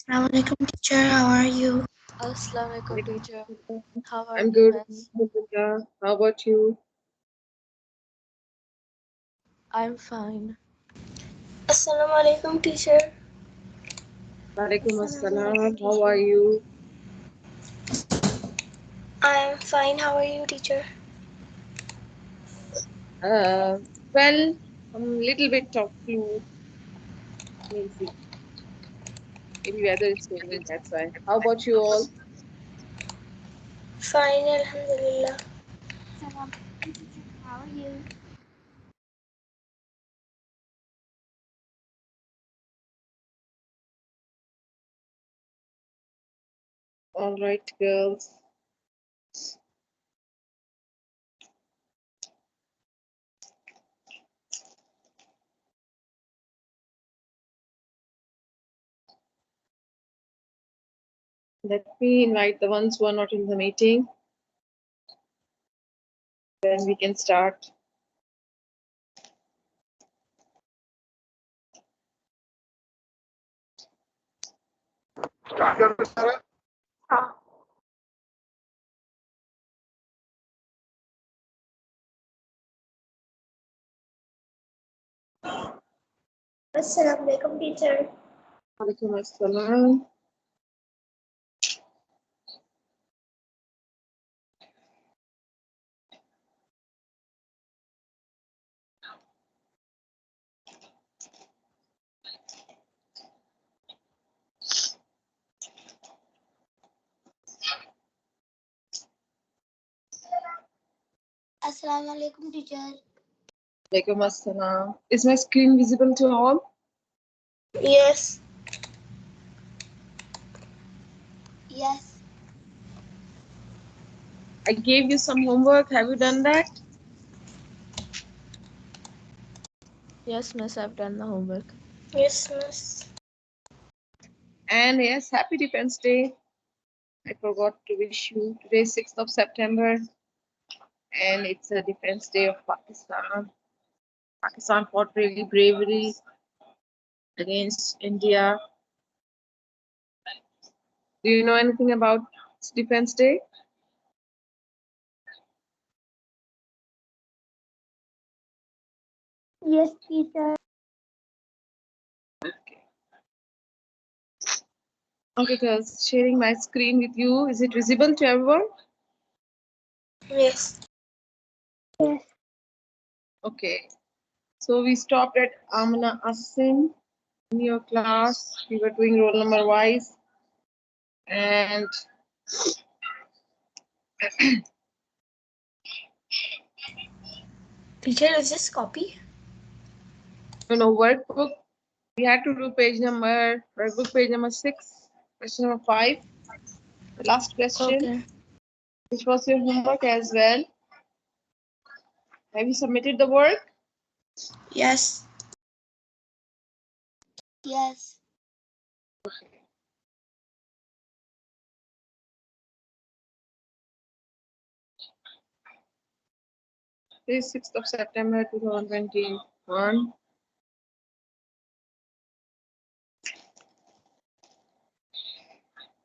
Assalamualaikum teacher, how are you? Assalamualaikum teacher. How are I'm you, good. miss? How about you? I'm fine. Assalamualaikum teacher. Walaikum Assalamualaikum assalam. How are teacher. you? I am fine, how are you teacher? Uh, well, little bit of flu. Maybe weather is changing. That's why. How about you all? Fine, alhamdulillah. Salam, teacher. How are you? All right, girls. Let me invite the ones who are not in the meeting. Then we can start. Assalamualaikum teacher. Walaikum assalam. Assalamualaikum teacher. Walaikum assalam. Is my screen visible to all? Yes. Yes. I gave you some homework. Have you done that? Yes, miss, I've done the homework. Yes, miss. And yes, happy Defense Day. I forgot to wish you. Today is 6th of September. And it's a Defense Day of Pakistan. Pakistan fought really bravely against India. Do you know anything about Defense Day? Yes, teacher. Okay. Okay, girls, sharing my screen with you. Is it visible to everyone? Yes. Yes. Okay. So we stopped at Amna Asim in your class. We were doing roll number wise. And Teacher, is this copy? workbook. We had to do workbook page number 6, question number 5. The last question, Okay. which was your homework as well. Have you submitted the work? Yes. Yes. Today is 6th of September 2021.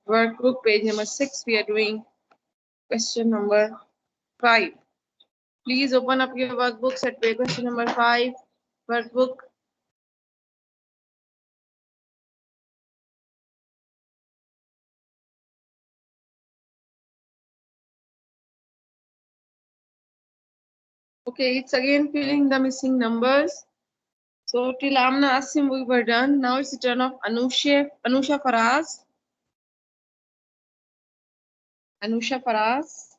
Workbook page number 6. We are doing question number 5. Please open up your workbooks at page question number 5. Workbook. Okay, it's again filling the missing numbers. So till Amna Asim we were done. Now it's the turn of Anusha Faraz. Anusha Faraz.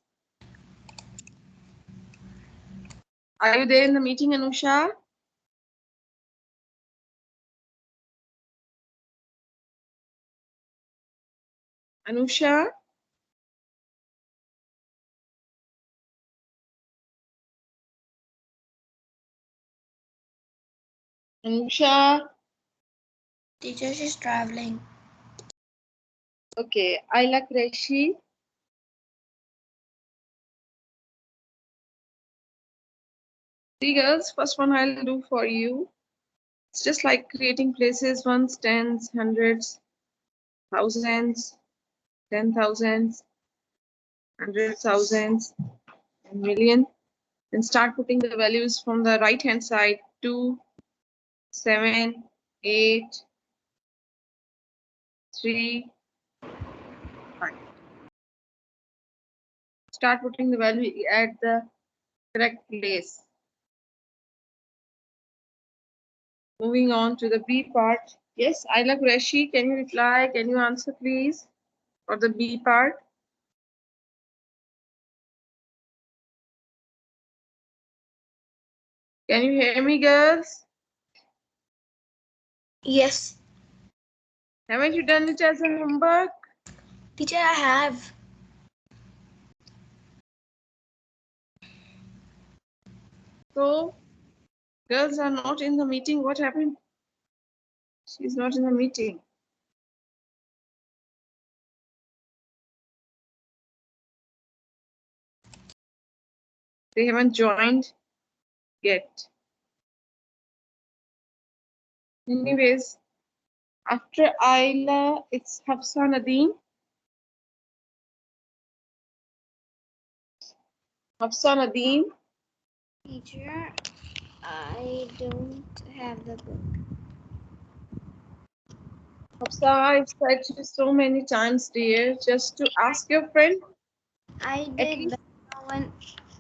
Are you there in the meeting, Anusha? Anusha? Anusha? Teacher, she's traveling. Okay, Ayla Qureshi. See girls, first one I'll do for you. It's just like creating places, ones, tens, hundreds. thousands, 10,000s, 100,000s, and million. Then start putting the values from the right hand side: 2, 7, 8, 3, 5. Start putting the value at the correct place. Moving on to the B part. Yes, Ayla Qureshi, can you reply? Can you answer, please, for the B part? Can you hear me, girls? Yes. Haven't you done it as a homework? Teacher, I have. So, girls are not in the meeting. What happened? She's not in the meeting. They haven't joined yet. Anyways, after Ayla, it's Hafsa Nadeem. Hafsa Nadeem. Teacher, I don't have the book. Hafsa, I've said to you so many times, dear, just to ask your friend. I At did, least but no one.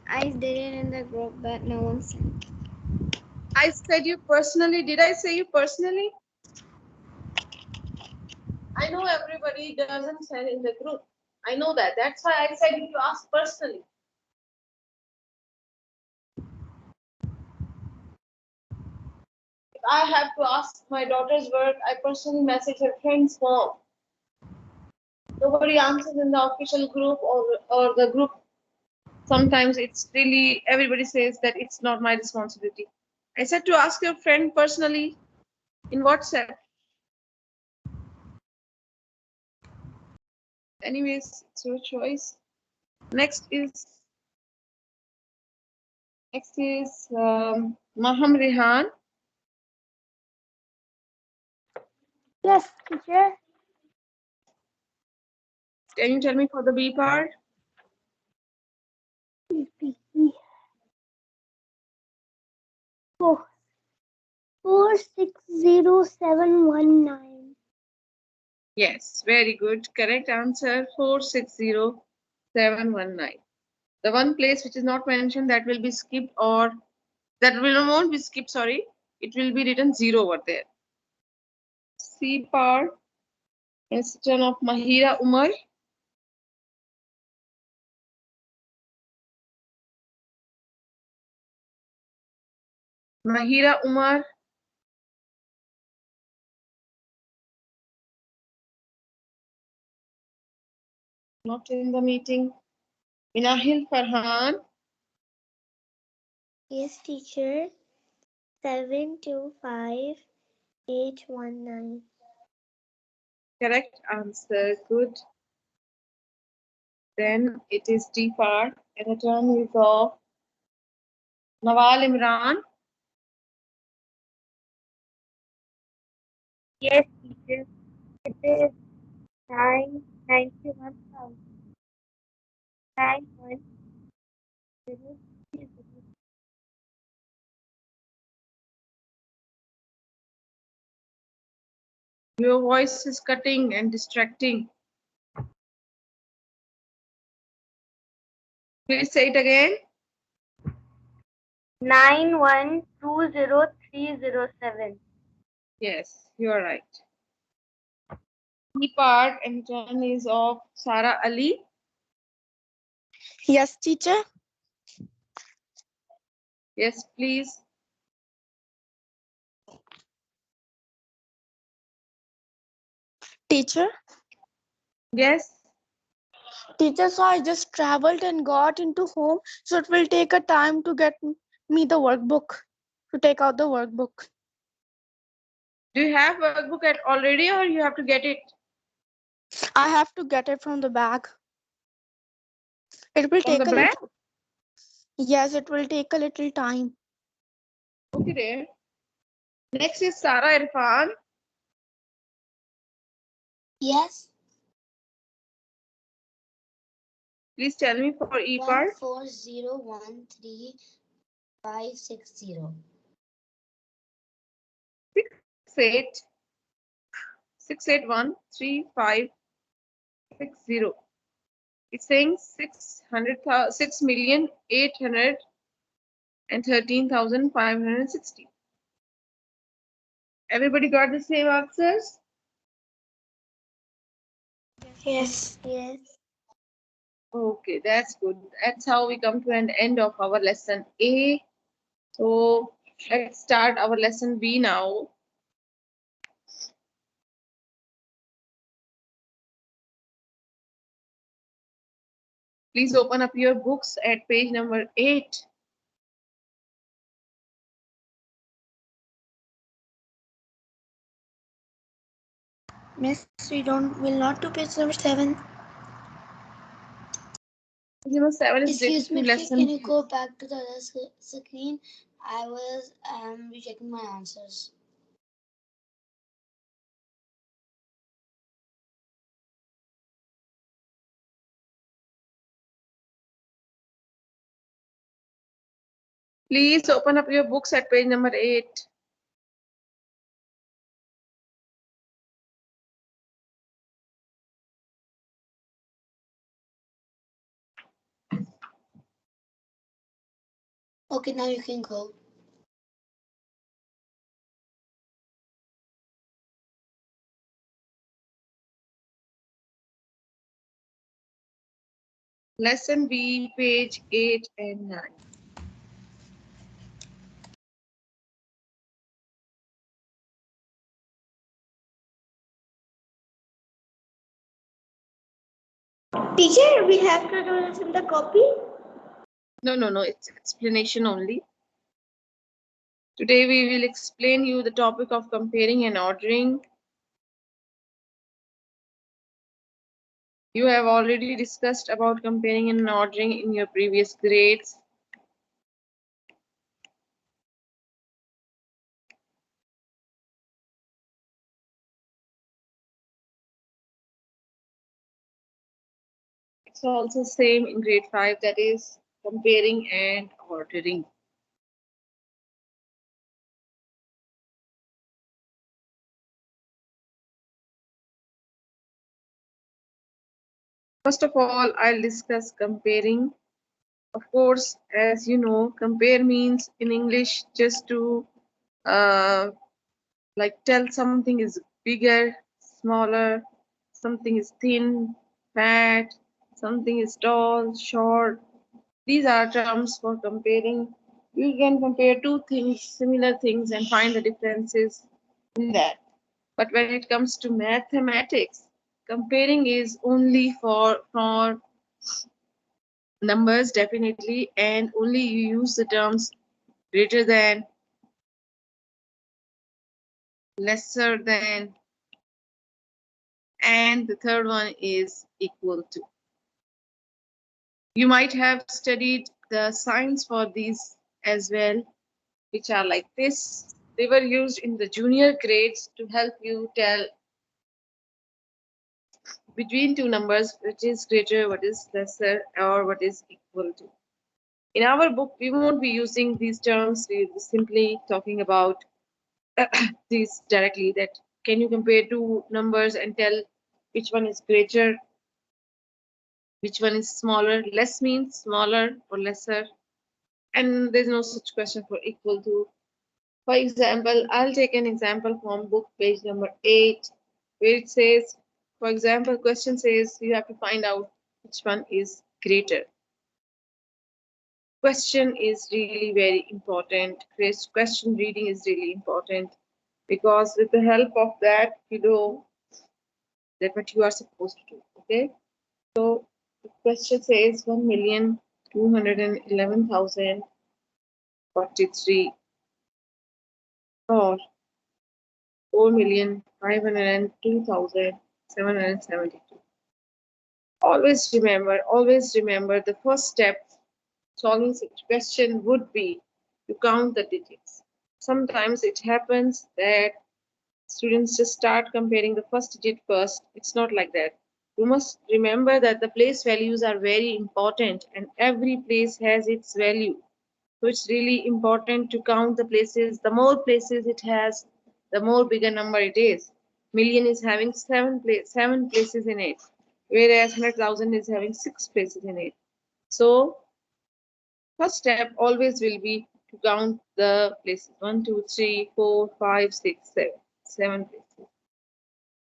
I did it in the group, but no one sent. I said you personally. Did I say you personally? I know everybody doesn't send in the group. I know that. That's why I said you to ask personally. If I have to ask my daughter's work, I personally message her friend's mom. Nobody answers in the official group or the group. Sometimes it's really, everybody says that it's not my responsibility. I said to ask your friend personally in WhatsApp. Anyways, it's your choice. Next is Maham Rehan. Yes, teacher. Can you tell me for the B part? Oh, 460719. Yes, very good. Correct answer 460719. The one place which is not mentioned, that will be skipped, or that will won't be skipped, sorry. It will be written 0 over there. C part, question of Mahira Umar. Mahira Umar. Not in the meeting. Minahil Farhan. Yes, teacher. 725819. Correct answer. Good. Then it is D part, and the turn is of Nawal Imran. Yes, teacher. It is 991,000. 910. Your voice is cutting and distracting. Please say it again. 9120307. Yes, you are right. B part, and turn is of Sara Ali. Yes, teacher. Yes, please. Teacher. Yes. Teacher, so I just traveled and got into home, so it will take a time to get me the workbook, to take out the workbook. Do you have workbook at already, or you have to get it? I have to get it from the bag. It will From the take a back? little. Yes, it will take a little time. Okay, there. Next is Sara Irfan. Yes. Please tell me for E part. 14013 Six eight 6813560. It's saying 6,813,560. Everybody got the same answers? Yes. Yes. Okay, that's good. That's how we come to an end of our lesson A. So let's start our lesson B now. Please open up your books at page number 8. Miss, will not to page number 7. Page number 7 is related Excuse to me, can lesson. you go back to the other screen? I was checking my answers. Please open up your books at page number 8. Okay, now you can go. Lesson B, page 8 and 9. Teacher, we have to do this in the copy. No, it's explanation only. Today we will explain you the topic of comparing and ordering. You have already discussed about comparing and ordering in your previous grades. It's also same in grade 5, that is comparing and ordering. First of all, I'll discuss comparing. Of course, as you know, compare means in English just to like tell something is bigger, smaller, something is thin, fat, something is tall, short. These are terms for comparing. You can compare two things, similar things, and find the differences in that. But when it comes to mathematics, comparing is only for numbers definitely, and only you use the terms greater than, lesser than, and the third one is equal to. You might have studied the signs for these as well, which are like this. They were used in the junior grades to help you tell between two numbers which is greater, what is lesser, or what is equal to. In our book, we won't be using these terms. We'll be simply talking about these directly, that can you compare two numbers and tell which one is greater, which one is smaller. Less means smaller or lesser, and there's no such question for equal to. For example, I'll take an example from book page number 8, where it says, for example, question says you have to find out which one is greater. Question is really very important. Question reading is really important, because with the help of that, you know that what you are supposed to do. Okay, so the question says 1,211,043 or 4,502,772. Always remember the first step solving such question would be to count the digits. Sometimes it happens that students just start comparing the first digit first. It's not like that. You must remember that the place values are very important and every place has its value. So it's really important to count the places. The more places it has, the more bigger number it is. Million is having seven places in it, whereas 100,000 is having 6 places in it. So first step always will be to count the places. 1, 2, 3, 4, 5, 6, 7. 7 places.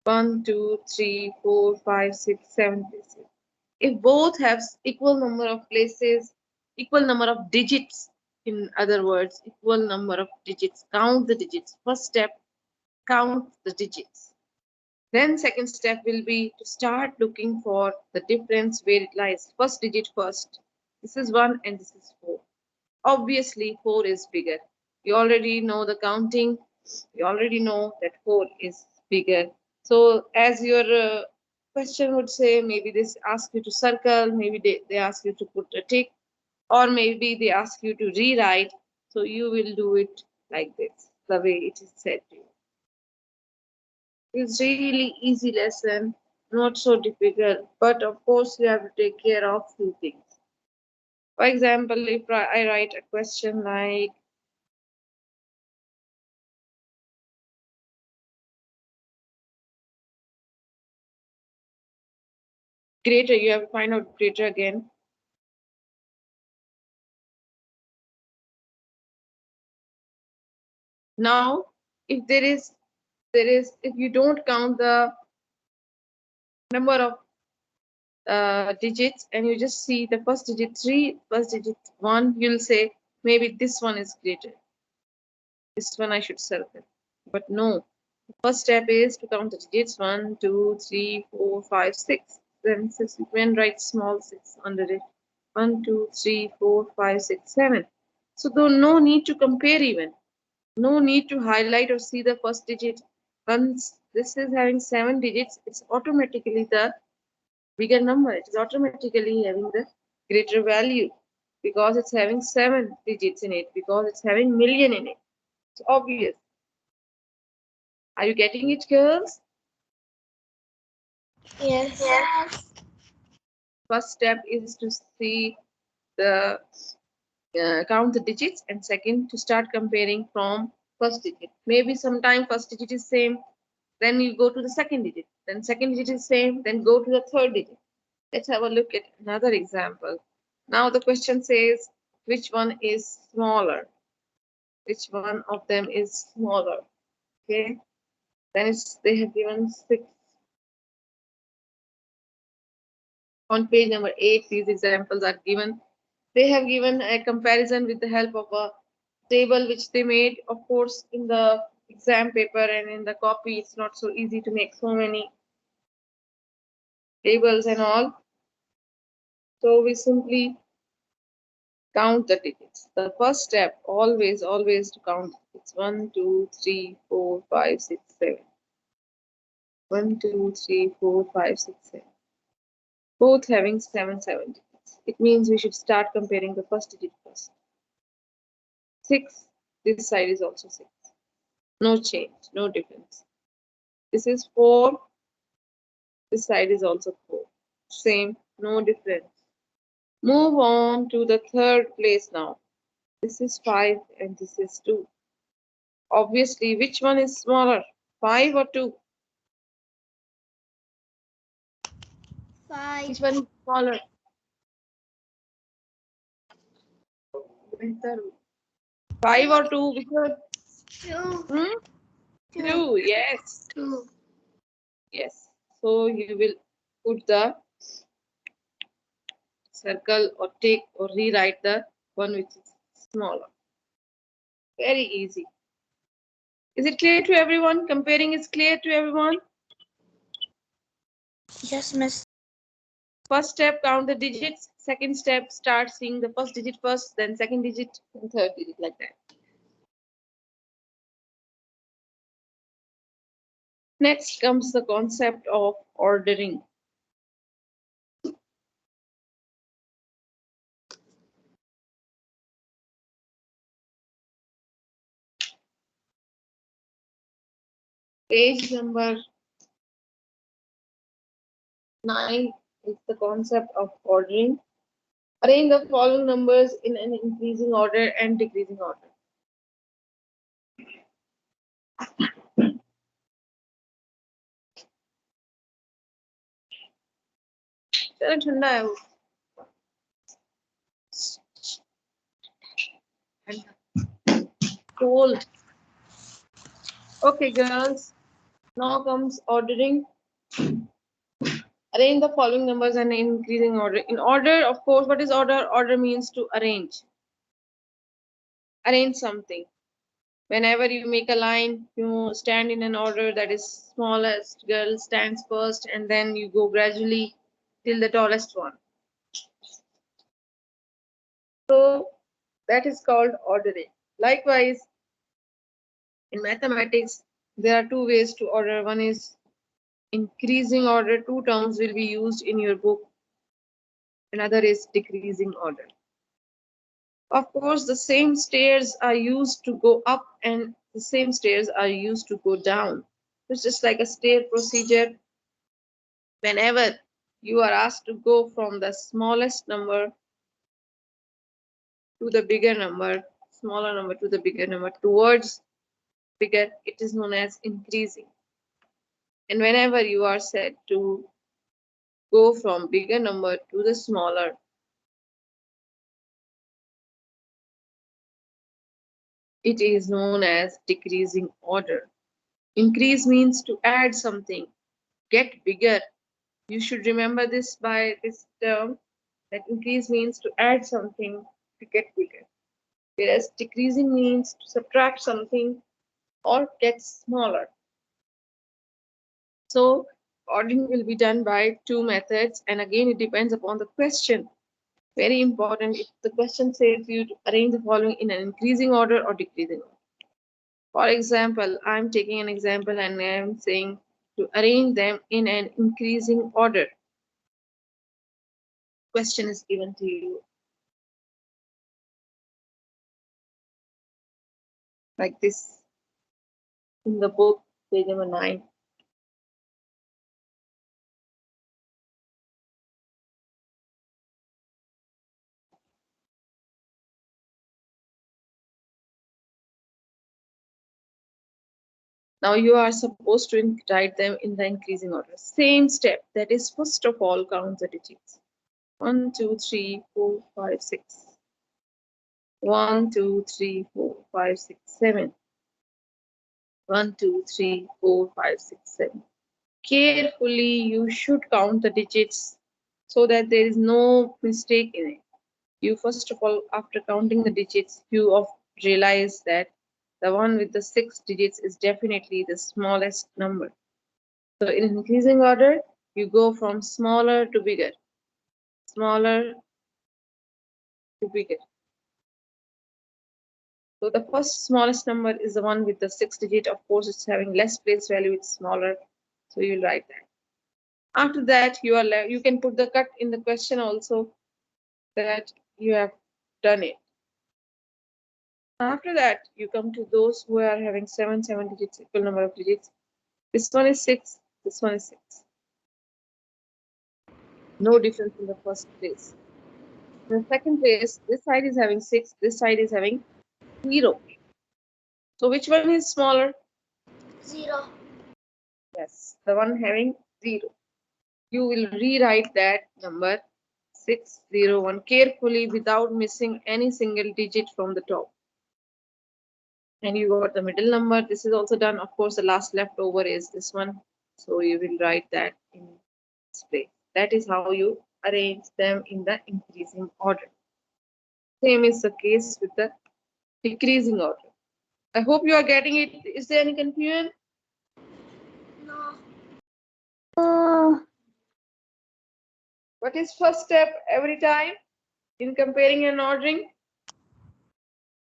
1, 2, 3, 4, 5, 6, 7 places. If both have equal number of places, equal number of digits, in other words, equal number of digits, count the digits. First step, count the digits. Then second step will be to start looking for the difference where it lies. First digit first. This is 1 and this is 4. Obviously 4 is bigger. You already know the counting. You already know that 4 is bigger. So as your question would say, maybe this ask you to circle, maybe they ask you to put a tick, or maybe they ask you to rewrite. So you will do it like this, the way it is said to you. It's really easy lesson, not so difficult, but of course you have to take care of few things. For example, if I write a question like greater, you have to find out greater again. Now, if if you don't count the number of digits and you just see the first digit 3, first digit 1, you'll say maybe this one is greater. This one I should circle. But no, the first step is to count the digits 1, 2, 3, 4, 5, 6. Then you can write small 6 under it. 1, 2, 3, 4, 5, 6, 7. So though no need to compare even. No need to highlight or see the first digit. Once this is having 7 digits, it's automatically the bigger number. It is automatically having the greater value because it's having 7 digits in it, because it's having million in it. It's obvious. Are you getting it, girls? Yes. First step is to see the count the digits, and second to start comparing from first digit. Maybe sometime first digit is same, then you go to the second digit, then second digit is same, then go to the third digit. Let's have a look at another example. Now the question says which one is smaller, which one of them is smaller. Okay, then they have given 6. On page number 8 these examples are given. They have given a comparison with the help of a table which they made. Of course, in the exam paper and in the copy, it's not so easy to make so many tables and all. So we simply count the digits. The first step, always to count. It's 1, 2, 3, 4, 5, 6, 7. 1, 2, 3, 4, 5, 6, 7. Both having 7 digits. It means we should start comparing the first digit first. 6, this side is also 6. No change, no difference. This is 4, this side is also 4. Same, no difference. Move on to the third place now. This is 5 and this is 2. Obviously, which one is smaller, 5 or 2? 5. Which one is smaller? 5 or 2? Which one? 2. 2, yes. 2. Yes. So you will put the circle or take or rewrite the one which is smaller. Very easy. Is it clear to everyone? Comparing is clear to everyone? Yes, miss. First step, count the digits. Second step, start seeing the first digit first, then second digit, and third digit, like that. Next comes the concept of ordering. Page number 9 is the concept of ordering. Arrange the following numbers in an increasing order and decreasing order. चलो ठंडा है वो cold. Okay, girls. Now comes ordering. Arrange the following numbers in increasing order. In order, of course, what is order? Order means to arrange. Arrange something. Whenever you make a line, you stand in an order that is smallest girl stands first, and then you go gradually till the tallest one. So that is called ordering. Likewise, in mathematics, there are two ways to order. One is increasing order. Two terms will be used in your book. Another is decreasing order. Of course, the same stairs are used to go up and the same stairs are used to go down. It's just like a stair procedure. Whenever you are asked to go from the smallest number to the bigger number, smaller number to the bigger number, towards bigger, it is known as increasing. And whenever you are said to go from bigger number to the smaller, it is known as decreasing order. Increase means to add something, get bigger. You should remember this by this term, that increase means to add something to get bigger, whereas decreasing means to subtract something or get smaller. So ordering will be done by two methods, and again it depends upon the question. Very important, if the question says you to arrange the following in an increasing order or decreasing order. For example, I'm taking an example and I'm saying to arrange them in an increasing order. Question is given to you like this in the book, page number 9. Now you are supposed to write them in the increasing order. Same step, that is, first of all, count the digits. 1, 2, 3, 4, 5, 6. 1, 2, 3, 4, 5, 6, 7. 1, 2, 3, 4, 5, 6, 7. Carefully, you should count the digits so that there is no mistake in it. You first of all, after counting the digits, you realize that the one with the 6 digits is definitely the smallest number. So in increasing order, you go from smaller to bigger, smaller to bigger. So the first smallest number is the one with the 6 digit. Of course, it's having less place value, it's smaller. So you'll write that. After that, you can put the cut in the question also that you have done it. After that, you come to those who are having 7 digits, equal number of digits. This one is 6, this one is 6. No difference in the first place. In the second place, this side is having 6, this side is having 0. So which one is smaller? 0. Yes, the one having 0. You will rewrite that number 601 carefully without missing any single digit from the top. And you got the middle number. This is also done. Of course, the last leftover is this one. So you will write that in this place. That is how you arrange them in the increasing order. Same is the case with the decreasing order. I hope you are getting it. Is there any confusion? No. What is first step every time in comparing and ordering?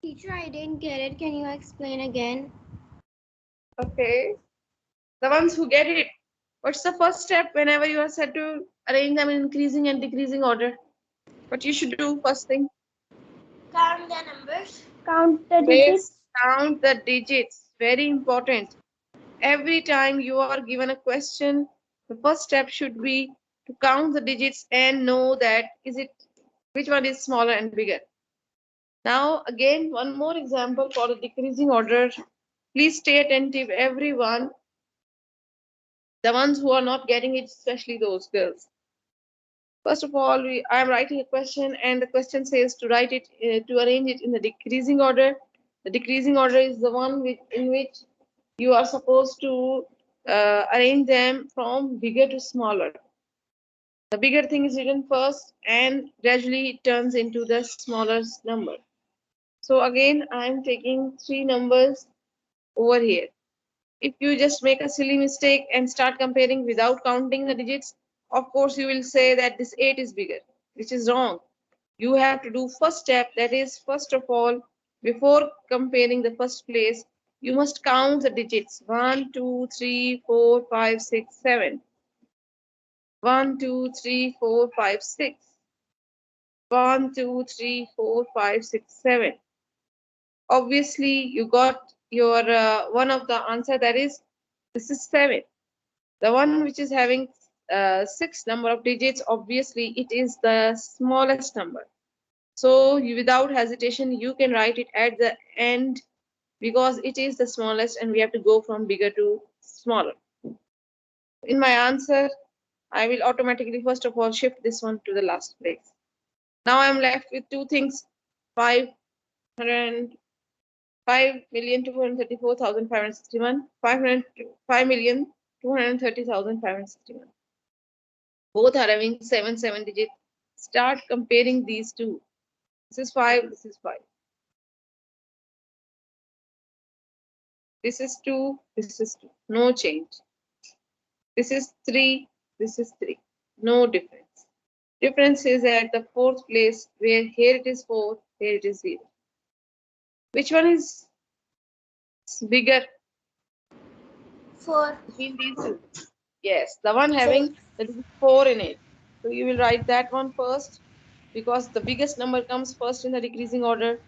Teacher, I didn't get it. Can you explain again? Okay. The ones who get it. What's the first step whenever you are set to arrange them in increasing and decreasing order? What you should do first thing? Count the numbers. Count the Yes, digits. count the digits. Very important. Every time you are given a question, the first step should be to count the digits and know that which one is smaller and bigger. Now again, one more example for the decreasing order. Please stay attentive, everyone. The ones who are not getting it, especially those girls. First of all, I am writing a question, and the question says to write it to arrange it in the decreasing order. The decreasing order is the one in which you are supposed to arrange them from bigger to smaller. The bigger thing is written first, and gradually it turns into the smallest number. So again, I am taking 3 numbers over here. If you just make a silly mistake and start comparing without counting the digits, of course you will say that this 8 is bigger, which is wrong. You have to do first step, that is, first of all, before comparing the first place, you must count the digits 1, 2, 3, 4, 5, 6, 7. 1, 2, 3, 4, 5, 6. 1, 2, 3, 4, 5, 6, 7. Obviously, you got your one of the answer, that is, this is 7. The one which is having 6 number of digits, obviously it is the smallest number. So without hesitation, you can write it at the end because it is the smallest and we have to go from bigger to smaller. In my answer, I will automatically first of all shift this one to the last place. Now I'm left with two things, 5,234,561, 5,230,561. Both are having 7 digits. Start comparing these two. This is 5, this is 5. This is 2, this is 2. No change. This is 3, this is 3. No difference. Difference is at the fourth place, where here it is 4, here it is 0. Which one is bigger 4. between these two? Yes, the one having the 4 in it. So you will write that one first because the biggest number comes first in the decreasing order,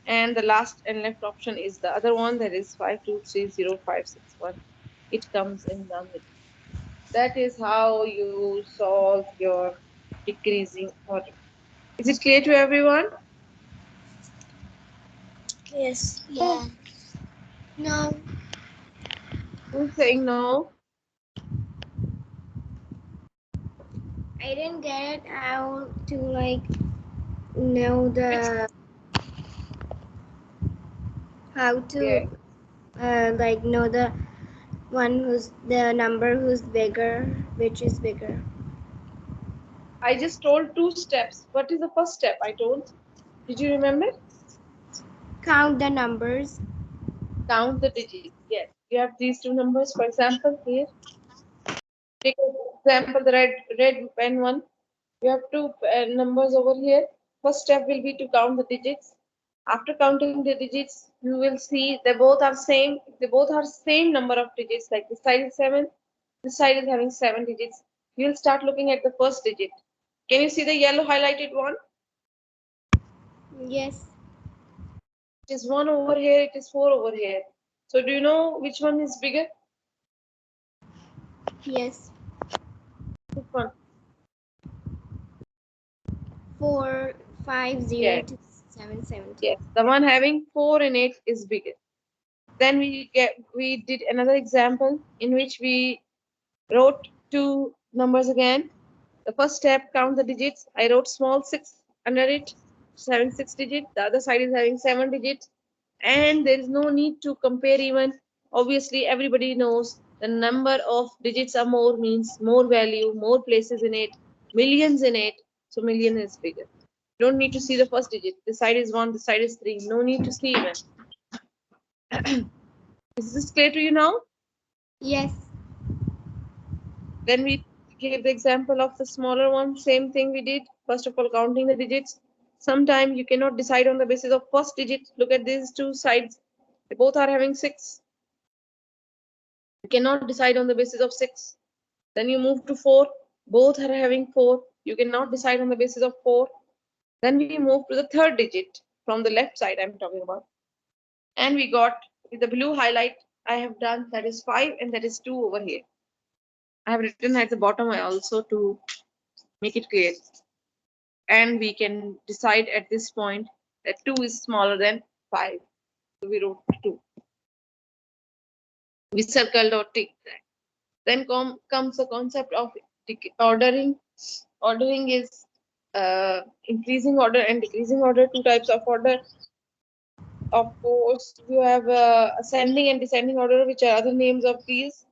and the last and left option is the other one, that is 5,230,561. It comes in the middle. That is how you solve your decreasing order. Is it clear to everyone? Yes. Yeah. No. Who's saying no? I didn't get it how to like know the how Yeah. to like know the one who's the number who's bigger, which is bigger. I just told 2 steps. What is the first step I told? Did you remember? Count the numbers. Count the digits. Yes. You have these 2 numbers. For example, here. Take example the red pen one. You have 2 numbers over here. First step will be to count the digits. After counting the digits, you will see they both are same. They both are same number of digits. Like this side is 7, this side is having 7 digits. You will start looking at the first digit. Can you see the yellow highlighted one? Yes. It is 1 over here. It is 4 over here. So do you know which one is bigger? Yes. Which one? 4 5 0 Yes. 2 7 7 2. Yes. The one having 4 in it is bigger. Then we did another example in which we wrote 2 numbers again. The first step, count the digits. I wrote small 6 under it, having 6 digits. The other side is having 7 digits. And there is no need to compare even. Obviously, everybody knows the number of digits are more means more value, more places in it, millions in it. So million is bigger. You don't need to see the first digit. This side is 1, this side is 3. No need to see even. Is this clear to you now? Yes. Then we gave the example of the smaller one. Same thing we did. First of all, counting the digits. Sometimes you cannot decide on the basis of first digit. Look at these 2 sides. They both are having 6. You cannot decide on the basis of 6. Then you move to 4. Both are having 4. You cannot decide on the basis of 4. Then we move to the third digit from the left side I'm talking about. And we got with the blue highlight, I have done, that is 5 and that is 2 over here. I have written at the bottom also to make it clear. And we can decide at this point that 2 is smaller than 5. So we wrote 2. We circled or ticked that. Then comes the concept of ordering. Ordering is increasing order and decreasing order, two types of order. Of course, you have ascending and descending order, which are other names of these.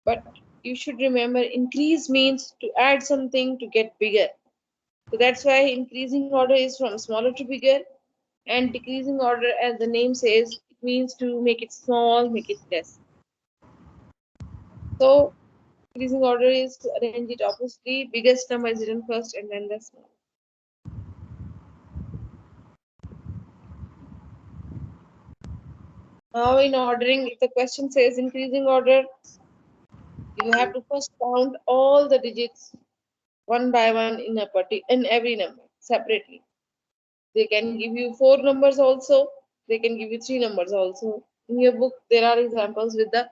But you should remember increase means to add something to get bigger. So that's why increasing order is from smaller to bigger, and decreasing order, as the name says, it means to make it small, make it less. So increasing order is to arrange it oppositely. Biggest number is written first and then the small. Now in ordering, if the question says increasing order, you have to first count all the digits one by one in every number separately. They can give you 4 numbers also. They can give you 3 numbers also. In your book, there are examples with the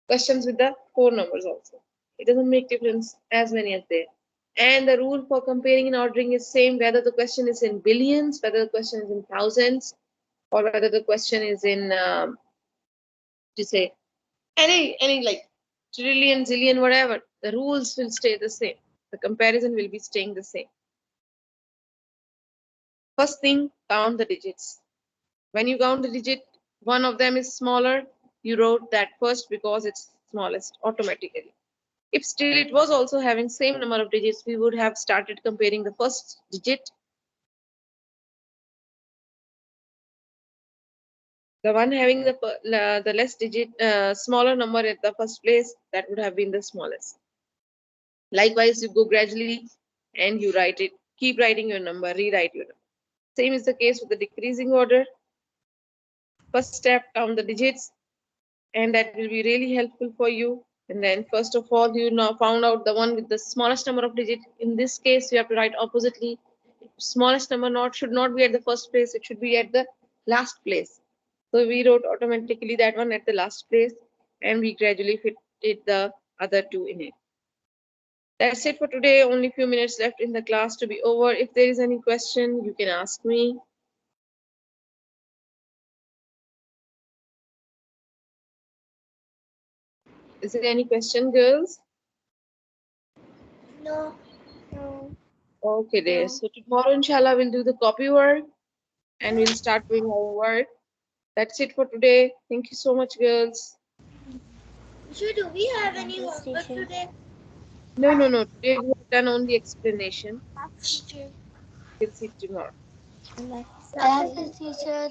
questions with the 4 numbers also. It doesn't make difference as many as there. And the rule for comparing and ordering is same whether the question is in billions, whether the question is in thousands, or whether the question is in to say any like trillion, zillion, whatever. The rules will stay the same. The comparison will be staying the same. First thing, count the digits. When you count the digit, one of them is smaller. You wrote that first because it's smallest automatically. If still it was also having same number of digits, we would have started comparing the first digit. The one having the less digit, smaller number at the first place, that would have been the smallest. Likewise, you go gradually and you write it. Keep writing your number, rewrite your number. Same is the case with the decreasing order. First step, count the digits, and that will be really helpful for you. And then first of all, you now found out the one with the smallest number of digits. In this case, you have to write oppositely. Smallest number should not be at the first place, it should be at the last place. So we wrote automatically that one at the last place, and we gradually fitted the other two in it. That's it for today. Only few minutes left in the class to be over. If there is any question, you can ask me. Is there any question, girls? No. No. Okay, dear. So tomorrow, inshallah, we'll do the copy work and we'll start doing our work. That's it for today. Thank you so much, girls. So do we have any Yes, homework teacher. today? No. Today we have done only explanation. Teacher. We'll see tomorrow. Bye. I have a teacher.